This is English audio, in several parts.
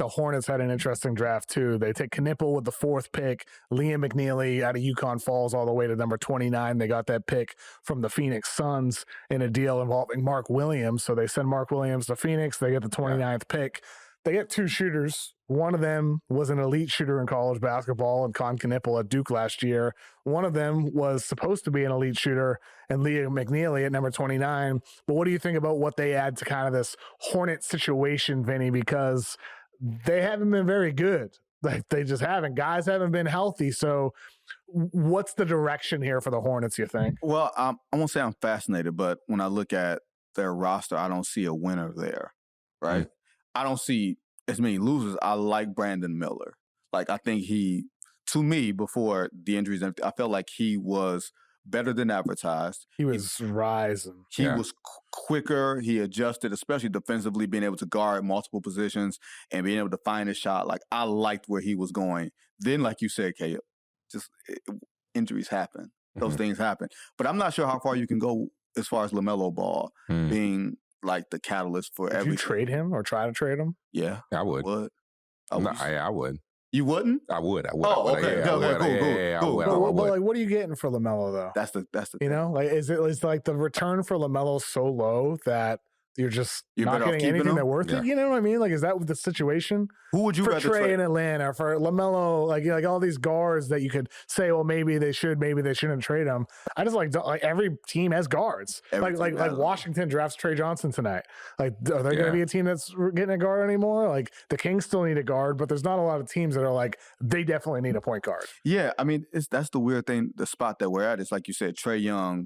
the Hornets had an interesting draft too. They take Knueppel with the 4th pick, Liam McNeeley out of Yukon Falls all the way to number 29. They got that pick from the Phoenix Suns in a deal involving Mark Williams. So they send Mark Williams to Phoenix. They get the 29th pick. They get 2 shooters. One of them was an elite shooter in college basketball and Kon Knueppel at Duke last year. One of them was supposed to be an elite shooter and Liam McNeeley at number 29. But what do you think about what they add to kind of this Hornet situation, Vinny? Because they haven't been very good. Like, they just haven't. Guys haven't been healthy. So what's the direction here for the Hornets, you think? Well, I won't say I'm fascinated, but when I look at their roster, I don't see a winner there, right? Mm-hmm. I don't see as many losers. I like Brandon Miller. Like, I think he, to me, before the injuries, I felt like he was better than advertised. He was rising. He was quicker. He adjusted, especially defensively, being able to guard multiple positions and being able to find a shot. Like, I liked where he was going. Then, like you said, Caleb, injuries happen. Those things happen. But I'm not sure how far you can go as far as LaMelo Ball being like the catalyst for everything. Would you trade him or try to trade him? Yeah, I would. I would. You wouldn't? I would. Oh, okay. Cool. But like, what are you getting for LaMelo though? That's the you know, like, is like the return for LaMelo so low that you're not getting anything that's worth it? You know what I mean? Like, is that the situation? Who would you for rather Trey in Atlanta, for LaMelo, like all these guards that you could say, well, maybe they should, maybe they shouldn't trade them. I just like every team has guards. Like Washington drafts Trey Johnson tonight. Like, are there going to be a team that's getting a guard anymore? Like, the Kings still need a guard, but there's not a lot of teams that are like, they definitely need a point guard. Yeah, I mean, that's the weird thing. The spot that we're at is, like you said, Trae Young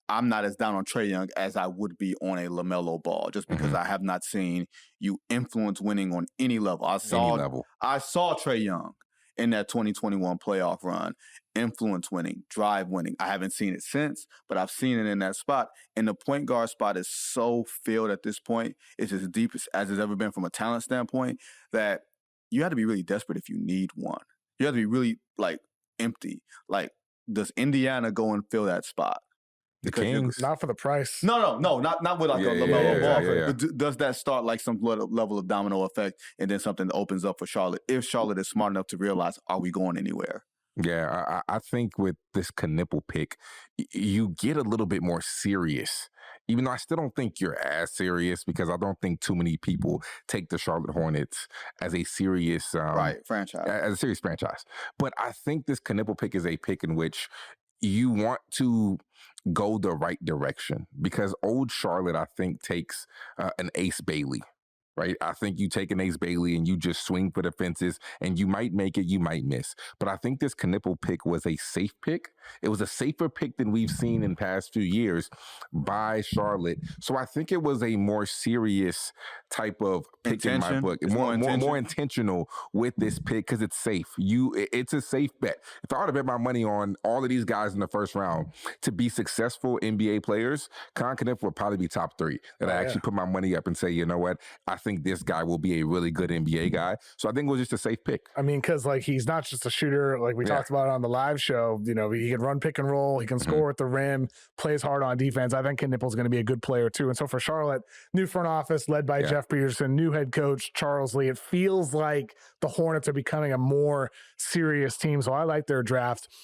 I'm not as down on Trae Young as I would be on a LaMelo Ball, just because I have not seen you influence winning on any level. I saw Trae Young in that 2021 playoff run, influence winning, drive winning. I haven't seen it since, but I've seen it in that spot. And the point guard spot is so filled at this point. It's as deep as it's ever been from a talent standpoint that you have to be really desperate if you need one. You have to be really, like, empty. Like, does Indiana go and fill that spot? The Kings? Not for the price. No, not with like a LaMelo Ball. But does that start like some level of domino effect and then something opens up for Charlotte? If Charlotte is smart enough to realize, are we going anywhere? Yeah, I think with this Knueppel pick, you get a little bit more serious. Even though I still don't think you're as serious, because I don't think too many people take the Charlotte Hornets as a serious franchise. As a serious franchise. But I think this Knueppel pick is a pick in which you want to go the right direction, because old Charlotte, I think, takes an Ace Bailey. Right? I think you take an Ace Bailey and you just swing for the fences, and you might make it, you might miss. But I think this Knueppel pick was a safe pick. It was a safer pick than we've seen in past few years by Charlotte. So I think it was a more serious type of pick in my book. More intentional with this pick, because it's safe. It's a safe bet. If I were to bet my money on all of these guys in the first round to be successful NBA players, Kon Knueppel would probably be top 3. That I actually put my money up and say, you know what, I think this guy will be a really good NBA guy. So I think it was just a safe pick. I mean, because like, he's not just a shooter. Like we talked about on the live show, you know, he can run pick and roll. He can score at the rim, plays hard on defense. I think Knueppel's going to be a good player too. And so for Charlotte, new front office led by Jeff Peterson, new head coach Charles Lee. It feels like the Hornets are becoming a more serious team. So I like their draft.